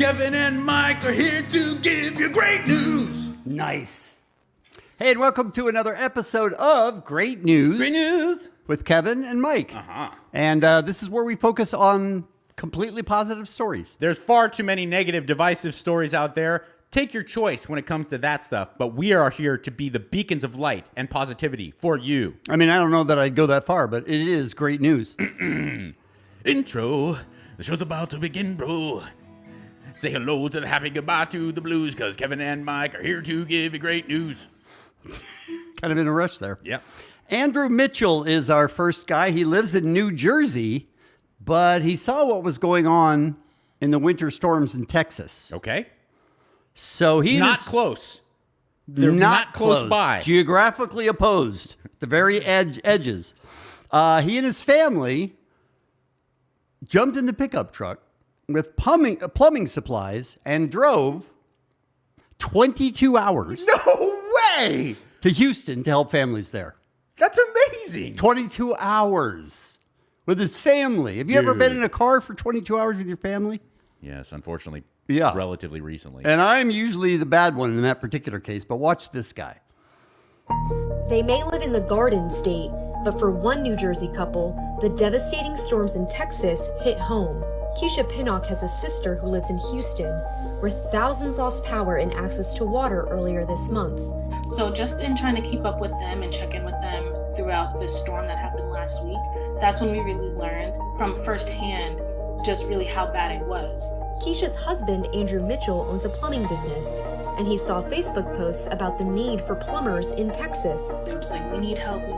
Kevin and Mike are here to give you great news. Nice. Hey, and welcome to another episode of Great News. Great news. With Kevin and Mike. And this is where we focus on completely positive stories. There's far too many negative, divisive stories out there. Take your choice when it comes to that stuff, but we are here to be the beacons of light and positivity for you. I mean, I don't know that I'd go that far, but it is great news. Intro. The show's about to begin, bro. Say hello to the happy, goodbye to the blues, because Kevin and Mike are here to give you great news. Kind of in a rush there. Yep. Andrew Mitchell is our first guy. He lives in New Jersey, but he saw what was going on in the winter storms in Texas. Okay. So he Not is close. They're not close by. Geographically opposed. The very edges. He and his family jumped in the pickup truck with plumbing supplies and drove 22 hours No way! to Houston to help families there. That's amazing. 22 hours with his family. Have you ever been in a car for 22 hours with your family? Yes, unfortunately. Yeah. Relatively recently. And I'm usually the bad one in that particular case, but watch this guy. They may live in the Garden State, but for one New Jersey couple, the devastating storms in Texas hit home. Keisha Pinnock has a sister who lives in Houston, where thousands lost power and access to water earlier this month. So just in trying to keep up with them and check in with them throughout this storm that happened last week, that's when we really learned from firsthand just really how bad it was. Keisha's husband, Andrew Mitchell, owns a plumbing business, and he saw Facebook posts about the need for plumbers in Texas. They were just like, we need help. And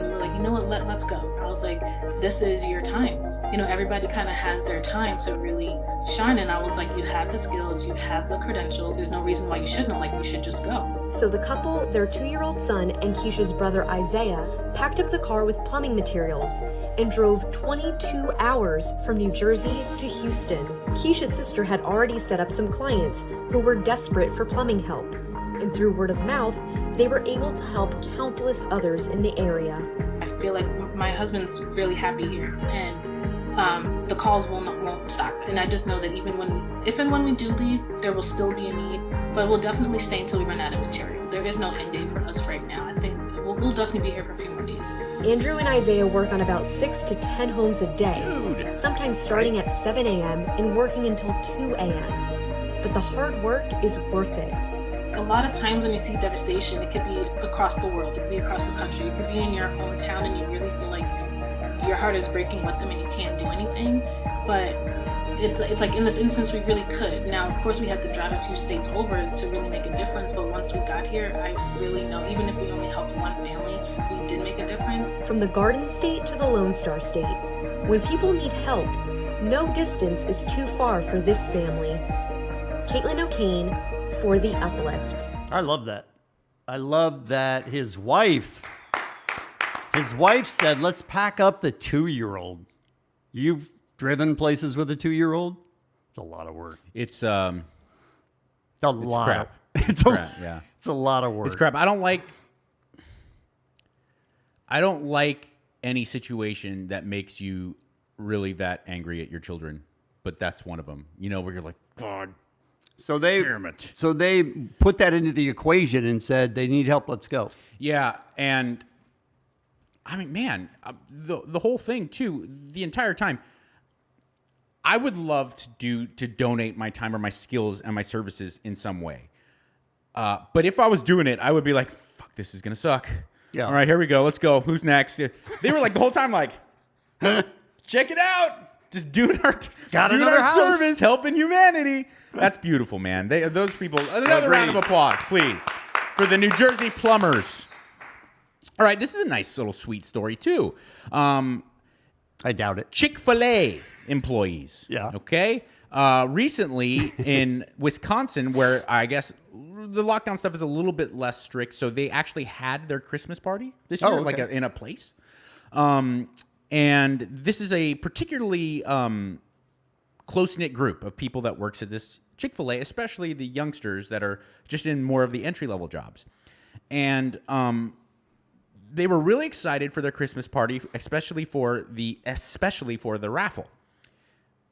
we were like, you know what, let's go. I was like, this is your time. You know, everybody kind of has their time to really shine. And I was like, you have the skills, you have the credentials. There's no reason why you shouldn't. Like, you should just go. So the couple, their 2-year-old son, and Keisha's brother Isaiah packed up the car with plumbing materials and drove 22 hours from New Jersey to Houston. Keisha's sister had already set up some clients who were desperate for plumbing help. And through word of mouth, they were able to help countless others in the area. I feel like my husband's really happy here, and the calls won't stop. And I just know that even if and when we do leave, there will still be a need, but we'll definitely stay until we run out of material. There is no end date for us right now. I think we'll definitely be here for a few more days. Andrew and Isaiah work on about 6 to 10 homes a day, sometimes starting at 7 a.m. and working until 2 a.m. But the hard work is worth it. A lot of times when you see devastation, it could be across the world, it could be across the country, it could be in your hometown, and you really feel like your heart is breaking with them and you can't do anything. But it's like in this instance, we really could. Now, of course, we had to drive a few states over to really make a difference. But once we got here, I really know, even if we only helped one family, we did make a difference. From the Garden State to the Lone Star State, when people need help, no distance is too far for this family. Caitlin O'Kane for The Uplift. I love that. I love that his wife said, let's pack up the 2-year-old. You've driven places with a 2-year-old? It's a lot of work. It's crap. It's crap, yeah. It's a lot of work. It's crap. I don't like any situation that makes you really that angry at your children, but that's one of them. You know, where you're like, God. So they put that into the equation and said they need help. Let's go. Yeah, and I mean, man, the whole thing too. The entire time, I would love to donate my time or my skills and my services in some way. But if I was doing it, I would be like, "Fuck, this is gonna suck." Yeah. All right, here we go. Let's go. Who's next? They were like the whole time, like, check it out, just doing our service, helping humanity. That's beautiful, man. Those people. Another round of applause, please, for the New Jersey plumbers. All right, this is a nice little sweet story too. I doubt it. Chick-fil-A employees. Yeah. Okay. Recently in Wisconsin, where I guess the lockdown stuff is a little bit less strict, so they actually had their Christmas party this year, like in a place. And this is a particularly close-knit group of people that works at this Chick-fil-A, especially the youngsters that are just in more of the entry-level jobs. And they were really excited for their Christmas party, especially for the raffle.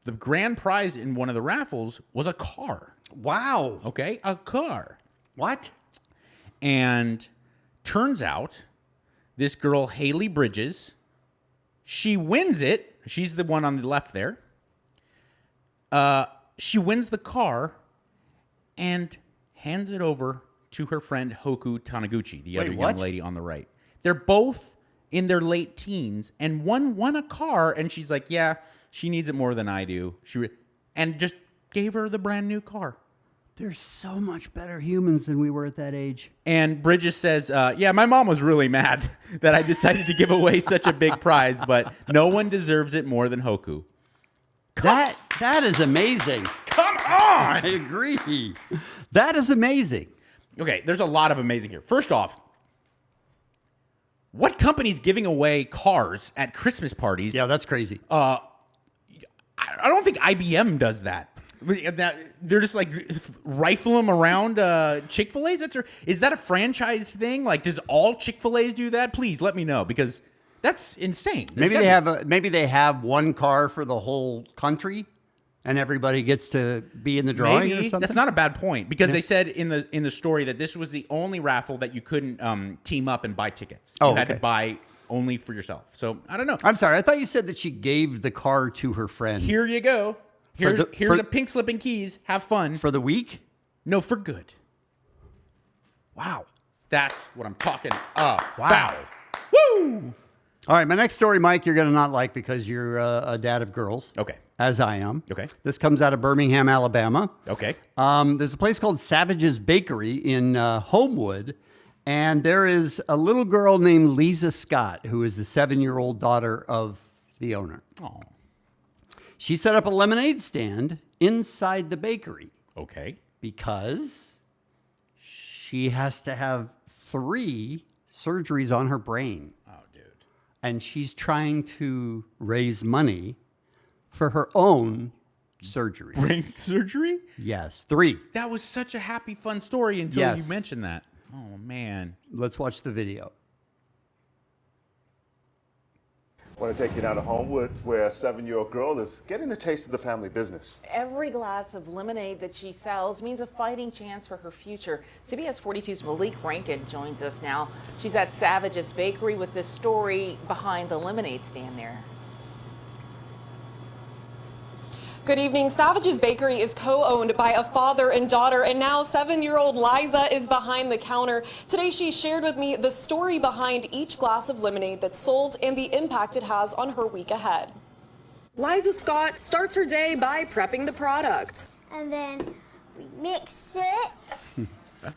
the grand prize in one of the raffles was a car. Wow. Okay, a car. What? And turns out this girl, Haley Bridges, she wins it. She's the one on the left there. She wins the car and hands it over to her friend Hoku Taniguchi, the other young lady on the right. They're both in their late teens, and one won a car, and she's like, yeah, she needs it more than I do. And just gave her the brand new car. They're so much better humans than we were at that age. And Bridges says, yeah, my mom was really mad that I decided to give away such a big prize, but no one deserves it more than Hoku. That is amazing. Come on! I agree. That is amazing. Okay, there's a lot of amazing here. First off, what company's giving away cars at Christmas parties? Yeah, that's crazy. I don't think IBM does that. They're just like rifle them around Chick-fil-A's. Is that a franchise thing? Like, does all Chick-fil-A's do that? Please let me know, because that's insane. Maybe they have one car for the whole country, and everybody gets to be in the drawing or something. That's not a bad point, because they said in the story that this was the only raffle that you couldn't team up and buy tickets. You had to buy only for yourself. So I don't know. I'm sorry. I thought you said that she gave the car to her friend. Here you go. Here's a pink slip and keys. Have fun. For the week? No, for good. Wow. That's what I'm talking about. Wow. Woo! All right, my next story, Mike, you're going to not like because you're a dad of girls. Okay. As I am. Okay. This comes out of Birmingham, Alabama. Okay. There's a place called Savage's Bakery in Homewood, and there is a little girl named Lisa Scott, who is the 7-year-old daughter of the owner. Oh. She set up a lemonade stand inside the bakery. Okay. Because she has to have 3 surgeries on her brain. Oh, dude. And she's trying to raise money for her own surgeries. Brain surgery? Yes, 3. That was such a happy, fun story until you mentioned that. Oh, man. Let's watch the video. I want to take you now to Homewood, where a 7-year-old girl is getting a taste of the family business. Every glass of lemonade that she sells means a fighting chance for her future. CBS 42's Malik Rankin joins us now. She's at Savage's Bakery with this story behind the lemonade stand there. Good evening. Savage's Bakery is co-owned by a father and daughter, and now 7-year-old Liza is behind the counter. Today she shared with me the story behind each glass of lemonade that's sold and the impact it has on her week ahead. Liza Scott starts her day by prepping the product. And then we mix it.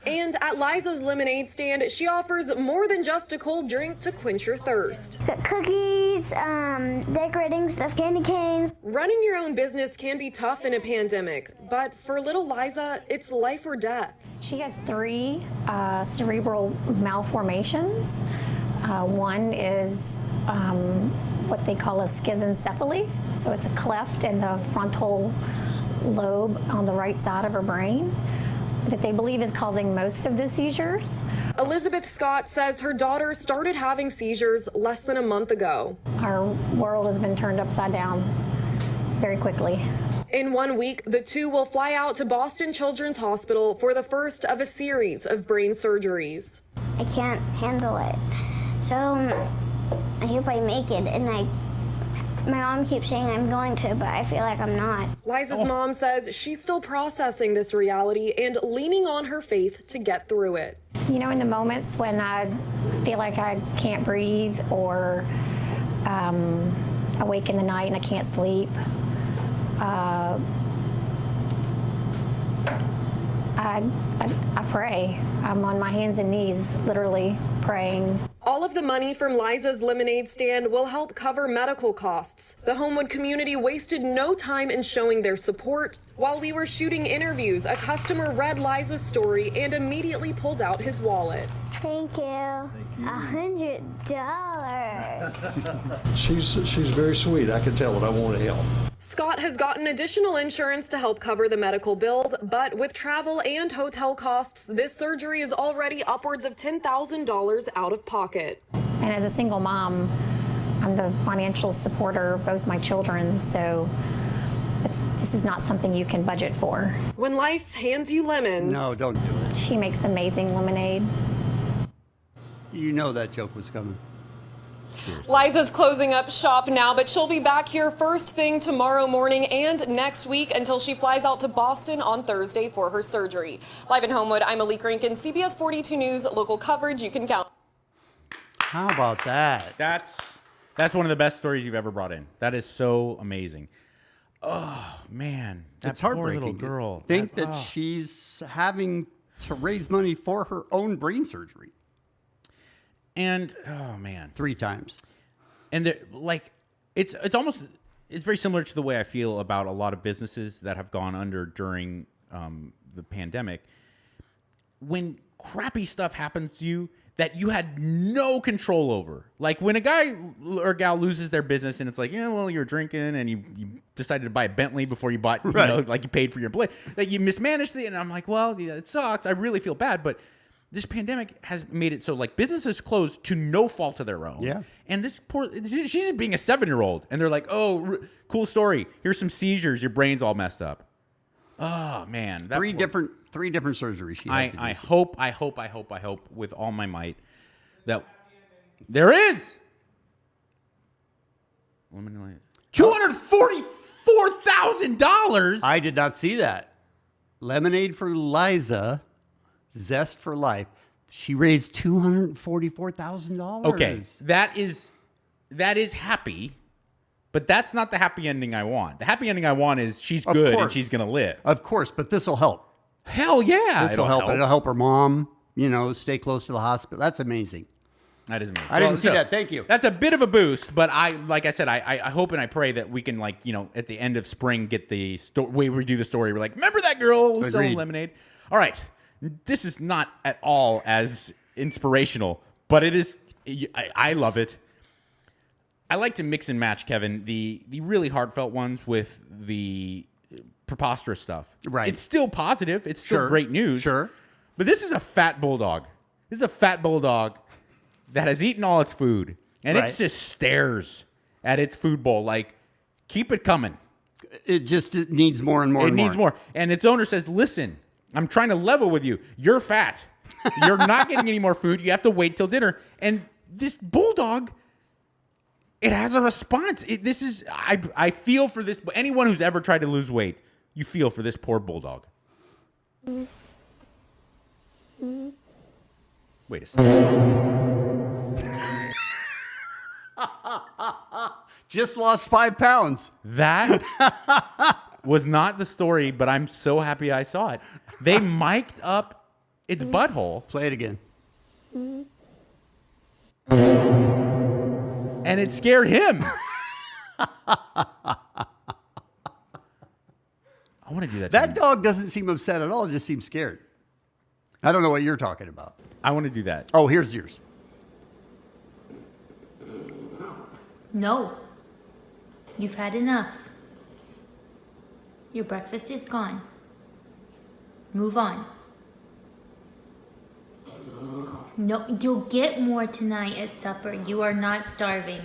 And at Liza's lemonade stand, she offers more than just a cold drink to quench your thirst. Cookies, decorating stuff, candy canes. Running your own business can be tough in a pandemic, but for little Liza, it's life or death. She has 3 cerebral malformations. One is what they call a schizencephaly, so it's a cleft in the frontal lobe on the right side of her brain that they believe is causing most of the seizures. Elizabeth Scott says her daughter started having seizures less than a month ago. Our world has been turned upside down very quickly. In 1 week, the two will fly out to Boston Children's Hospital for the first of a series of brain surgeries. I can't handle it. So I hope I make it, and my mom keeps saying I'm going to, but I feel like I'm not. Liza's mom says she's still processing this reality and leaning on her faith to get through it. You know, in the moments when I feel like I can't breathe or awake in the night and I can't sleep, I pray. I'm on my hands and knees, literally praying. All of the money from Liza's lemonade stand will help cover medical costs. The Homewood community wasted no time in showing their support. While we were shooting interviews, a customer read Liza's story and immediately pulled out his wallet. Thank you. $100. She's very sweet. I can tell it. I want to help. Scott has gotten additional insurance to help cover the medical bills, but with travel and hotel costs, this surgery is already upwards of $10,000 out of pocket. And as a single mom, I'm the financial supporter of both my children, so this is not something you can budget for. When life hands you lemons. No, don't do it. She makes amazing lemonade. You know that joke was coming. Seriously. Liza's closing up shop now, but she'll be back here first thing tomorrow morning and next week until she flies out to Boston on Thursday for her surgery. Live in Homewood, I'm Malik Rankin, CBS 42 News, local coverage you can count. How about that? That's one of the best stories you've ever brought in. That is so amazing. Oh, man. That It's poor heartbreaking. little girl. Think that she's having to raise money for her own brain surgery. And, oh, man. 3 times. And it's very similar to the way I feel about a lot of businesses that have gone under during the pandemic. When crappy stuff happens to you that you had no control over, like when a guy or gal loses their business and it's like, yeah, well, you're drinking and you decided to buy a Bentley before you bought, you know, like you paid for your plate, like you mismanaged it. And I'm like, well, yeah, it sucks. I really feel bad, but this pandemic has made it so like businesses closed to no fault of their own. Yeah. And this she's just being a 7-year-old and they're like, oh, cool story. Here's some seizures. Your brain's all messed up. Oh man. Three different surgeries. I hope with all my might that there is $244,000. I did not see that. Lemonade for Liza. Zest for Life. She raised $244,000. Okay, that is happy, but that's not the happy ending I want. The happy ending I want is she's good and she's gonna live. Of course, but this will help. Hell yeah, this will help. It'll help her mom. You know, stay close to the hospital. That's amazing. That is amazing. I didn't see that. Thank you. That's a bit of a boost, but like I said, I hope and I pray that we can, like, you know, at the end of spring get the way we do the story. We're like, remember that girl who was selling lemonade? All right. This is not at all as inspirational, but it is. I love it. I like to mix and match, Kevin, the really heartfelt ones with the preposterous stuff. Right. It's still positive. It's still great news. Sure. But this is a fat bulldog. This is a fat bulldog that has eaten all its food, and it just stares at its food bowl like, keep it coming. It needs more and more. It needs more. And its owner says, listen, I'm trying to level with you. You're fat. You're not getting any more food. You have to wait till dinner. And this bulldog, it has a response. I feel for this. Anyone who's ever tried to lose weight, you feel for this poor bulldog. Wait a second. Just lost 5 pounds. That was not the story, but I'm so happy I saw it. They mic'd up its butthole. Play it again. And it scared him. I want to do that. That dog doesn't seem upset at all. It just seems scared. I don't know what you're talking about. I want to do that. Oh, here's yours. No. You've had enough. Your breakfast is gone. Move on. No, you'll get more tonight at supper. You are not starving.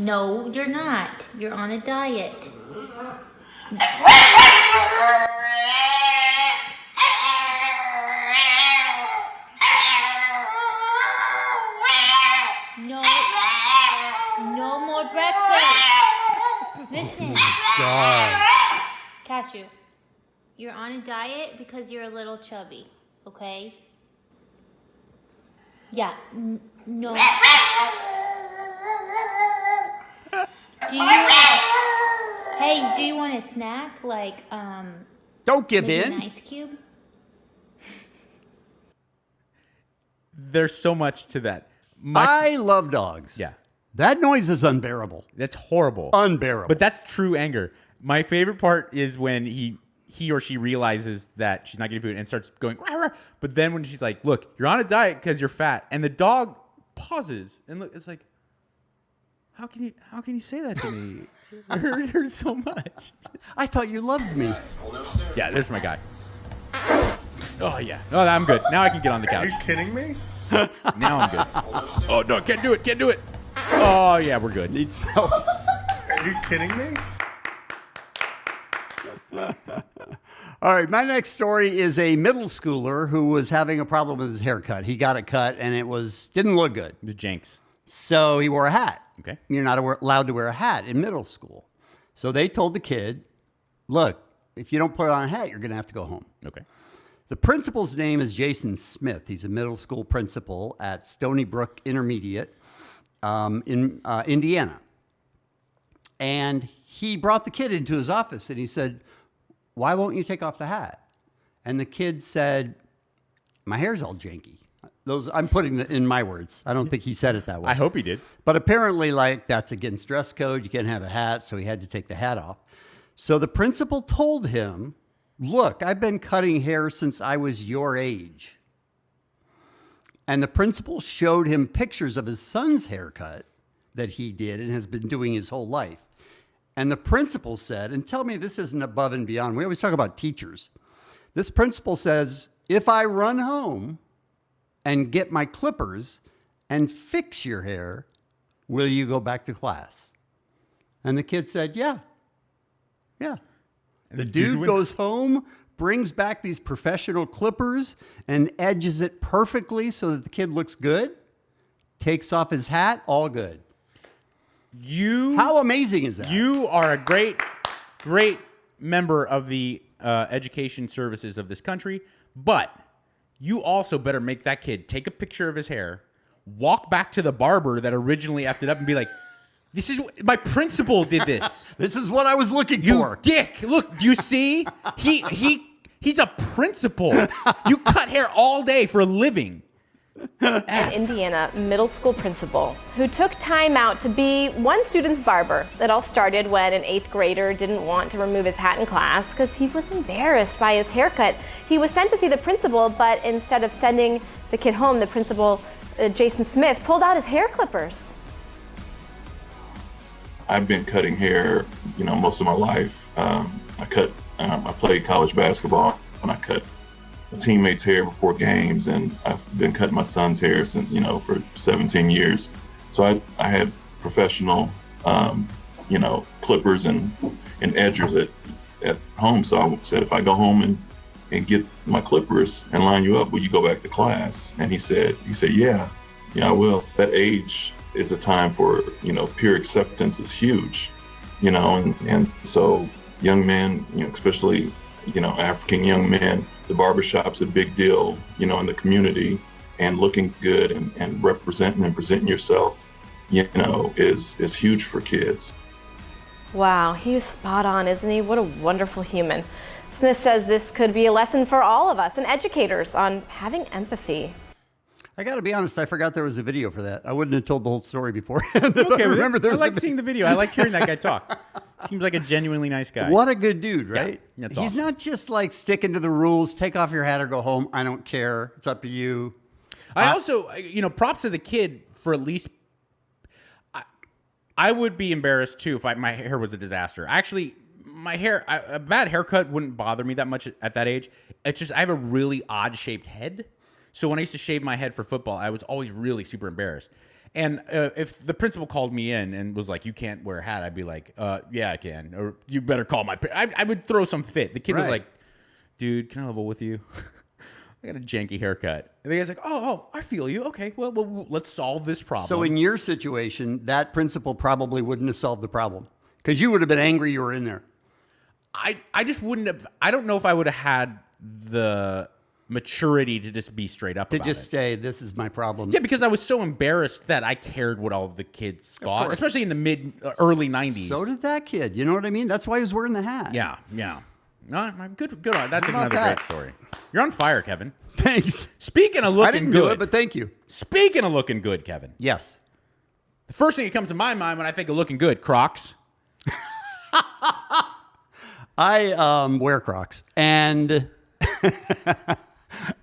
No, you're not. You're on a diet. No more breakfast. Listen. God. Cashew, you're on a diet because you're a little chubby, okay? Yeah, no. Do you want a snack? Like, don't give maybe in. An ice cube? There's so much to that. I love dogs. Yeah. That noise is unbearable. That's horrible. Unbearable. But that's true anger. My favorite part is when he or she realizes that she's not getting food and starts going, rah, rah. But then when she's like, look, you're on a diet because you're fat. And the dog pauses and look, it's like, how can you say that to me? It hurts so much. I thought you loved me. Yeah, there's my guy. Oh, yeah. Oh, I'm good. Now I can get on the couch. Are you kidding me? Now I'm good. Oh, no, can't do it. Oh, yeah, we're good. Needs help. Are you kidding me? All right, my next story is a middle schooler who was having a problem with his haircut. He got it cut, and didn't look good. The jinx. So he wore a hat. Okay. You're not allowed to wear a hat in middle school. So they told the kid, look, if you don't put on a hat, you're going to have to go home. Okay. The principal's name is Jason Smith. He's a middle school principal at Stony Brook Intermediate in Indiana. And he brought the kid into his office, and he said, why won't you take off the hat? And the kid said, my hair's all janky. I'm putting it in my words. I don't think he said it that way. I hope he did. But apparently, that's against dress code. You can't have a hat, so he had to take the hat off. So the principal told him, look, I've been cutting hair since I was your age. And the principal showed him pictures of his son's haircut that he did and has been doing his whole life. And the principal said, and tell me this isn't above and beyond. We always talk about teachers. This principal says, if I run home and get my clippers and fix your hair, will you go back to class? And the kid said, yeah. Yeah. The dude goes home, brings back these professional clippers and edges it perfectly so that the kid looks good, takes off his hat, all good. How amazing is that? You are a great member of the education services of this country, but you also better make that kid take a picture of his hair, walk back to the barber that originally effed it up and be like, this is my principal did this. This is what I was looking you for. Dick, look, do you see? He's a principal. You cut hair all day for a living. An Indiana middle school principal who took time out to be one student's barber. It all started when an 8th grader didn't want to remove his hat in class because he was embarrassed by his haircut. He was sent to see the principal, but instead of sending the kid home, the principal, Jason Smith, pulled out his hair clippers. I've been cutting hair, most of my life. I played college basketball and I cut teammates' hair before games, and I've been cutting my son's hair since, for 17 years. So I had professional, clippers and edgers at home. So I said, if I go home and get my clippers and line you up, will you go back to class? And he said, yeah, I will. That age is a time for, peer acceptance is huge, and so young men, especially, African young men, the barbershop's a big deal, in the community, and looking good and representing and presenting yourself, is huge for kids. Wow, he was spot on, isn't he? What a wonderful human. Smith says this could be a lesson for all of us and educators on having empathy. I got to be honest, I forgot there was a video for that. I wouldn't have told the whole story beforehand. Okay, I remember there I was like seeing the video. I like hearing that guy talk. Seems like a genuinely nice guy. What a good dude, right? Yeah, that's He's awesome. not just like sticking to the rules, take off your hat or go home. I don't care. It's up to you. I also, props to the kid for at least. I would be embarrassed too if my hair was a disaster. Actually, my hair, a bad haircut wouldn't bother me that much at that age. It's just I have a really odd shaped head. So when I used to shave my head for football, I was always really super embarrassed. And if the principal called me in and was like, you can't wear a hat, I'd be like, yeah, I can. Or you better call my I would throw some fit. The kid was like, dude, can I level with you? I got a janky haircut. And the guy's like, oh, I feel you. Okay, well, let's solve this problem. So in your situation, that principal probably wouldn't have solved the problem because you would have been angry you were in there. I just wouldn't have. I don't know if I would have had the maturity to just be straight up about it. Say, this is my problem. Yeah, because I was so embarrassed that I cared what all the kids thought, especially in the early 90s. So did that kid. You know what I mean? That's why he was wearing the hat. Yeah. No, good on. That's another great story. You're on fire, Kevin. Thanks. Speaking of looking I didn't good. do it, but thank you. Speaking of looking good, Kevin. Yes. The first thing that comes to my mind when I think of looking good, Crocs. I wear Crocs, and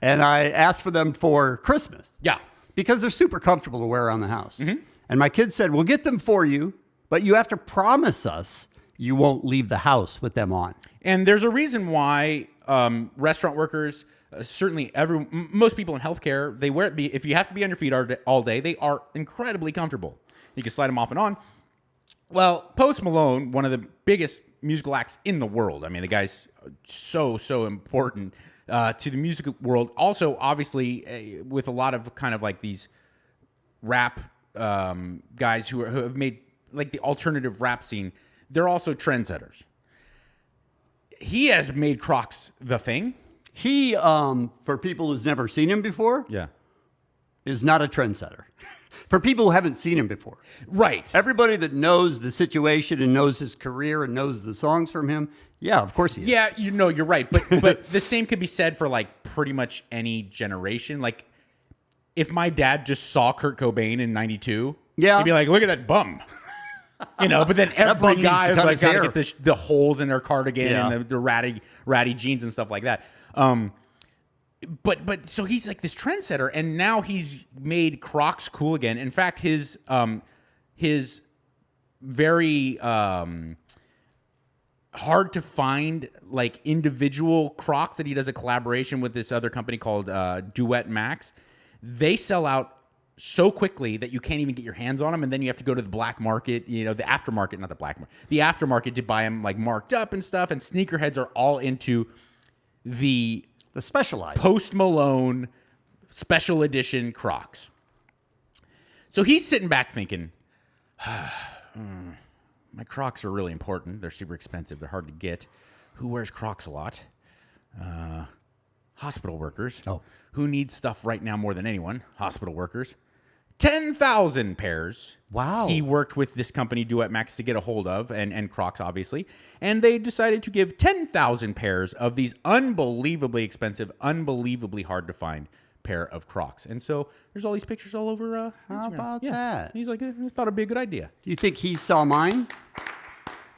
and I asked for them for Christmas. Yeah. Because they're super comfortable to wear around the house. Mm-hmm. And my kids said, we'll get them for you, but you have to promise us you won't leave the house with them on. And there's a reason why restaurant workers, certainly most people in healthcare, they wear it. If you have to be on your feet all day, they are incredibly comfortable. You can slide them off and on. Well, Post Malone, one of the biggest musical acts in the world. I mean, the guy's so important to the music world. Also, obviously, with a lot of kind of like these rap guys who have made like the alternative rap scene, they're also trendsetters. He has made Crocs the thing. He, for people who's never seen him before, is not a trendsetter. For people who haven't seen him before. Right. Everybody that knows the situation and knows his career and knows the songs from him, yeah, of course he is. Yeah, you're right. But the same could be said for like pretty much any generation. Like if my dad just saw Kurt Cobain in 92, he'd be like, look at that bum. But then every guy is like got to get the holes in their cardigan and the ratty jeans and stuff like that. But so he's like this trendsetter, and now he's made Crocs cool again. In fact, his very hard to find like individual Crocs that he does a collaboration with this other company called Duet Max. They sell out so quickly that you can't even get your hands on them, and then you have to go to the black market, the aftermarket, not the black market, the aftermarket to buy them like marked up and stuff. And sneakerheads are all into the specialized Post Malone special edition Crocs. So he's sitting back thinking, my Crocs are really important. They're super expensive. They're hard to get. Who wears Crocs a lot? Hospital workers. Who needs stuff right now more than anyone? Hospital workers. 10,000 pairs. Wow. He worked with this company, Duet Max, to get a hold of, and Crocs, obviously. And they decided to give 10,000 pairs of these unbelievably expensive, unbelievably hard to find pair of Crocs. And so there's all these pictures all over Instagram. How about that? He's like, I thought it'd be a good idea. Do you think he saw mine?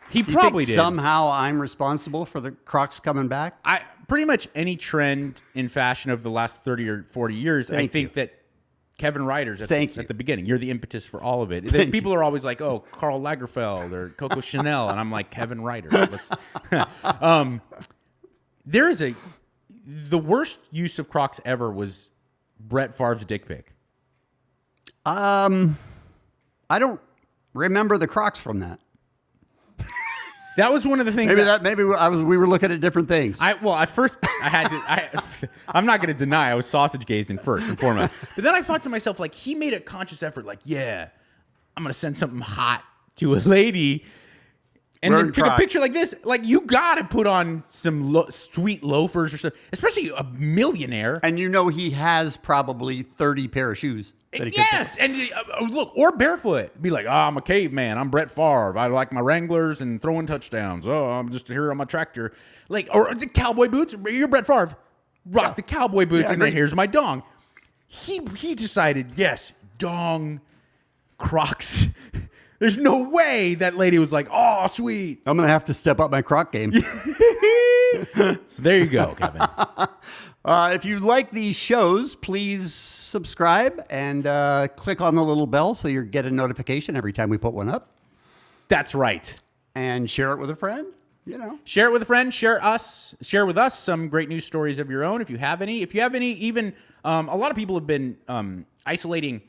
He probably did. Somehow I'm responsible for the Crocs coming back? Pretty much any trend in fashion of the last 30 or 40 years, I think that Kevin Ryder's at the beginning. You're the impetus for all of it. People are always like, oh, Karl Lagerfeld or Coco Chanel. And I'm like, Kevin Ryder. The worst use of Crocs ever was Brett Favre's dick pic. I don't remember the Crocs from that. That was one of the things. We were looking at different things. I'm not going to deny I was sausage gazing first and foremost. But then I thought to myself, like, he made a conscious effort, like, I'm going to send something hot to a lady. And then took a picture like this. Like, you got to put on some sweet loafers or something, especially a millionaire. And he has probably 30 pair of shoes. Yes, and look, or barefoot. Be like, I'm a caveman. I'm Brett Favre. I like my Wranglers and throwing touchdowns. I'm just here on my tractor. Like, or the cowboy boots. You're Brett Favre. Rock the cowboy boots, and then here's my dong. He decided, yes, dong, Crocs. There's no way that lady was like, oh, sweet. I'm going to have to step up my Croc game. So there you go, Kevin. If you like these shows, please subscribe and click on the little bell so you get a notification every time we put one up. That's right. And share it with a friend. Share it with a friend. Share with us some great news stories of your own if you have any. If you have any, even a lot of people have been isolating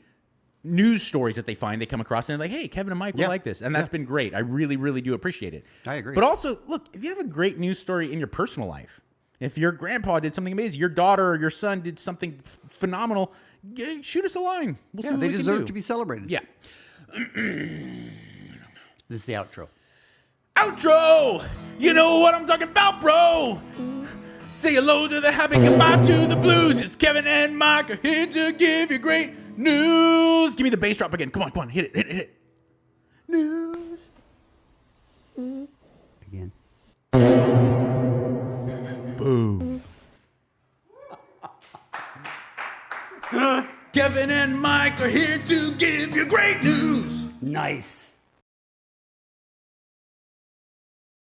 news stories that they come across, and they're like, hey, Kevin and Mike will like this. And that's been great. I really, really do appreciate it. I agree. But also, look, if you have a great news story in your personal life, if your grandpa did something amazing, your daughter or your son did something phenomenal, shoot us a line. We'll see what they we can deserve do. to be celebrated. Yeah. This is the outro. Outro! You know what I'm talking about, bro! Say hello to the happy, goodbye to the blues. It's Kevin and Mike are here to give you great news. Give me the bass drop again. Come on, hit it. News. Again. Boom. Kevin and Mike are here to give you great news. Nice.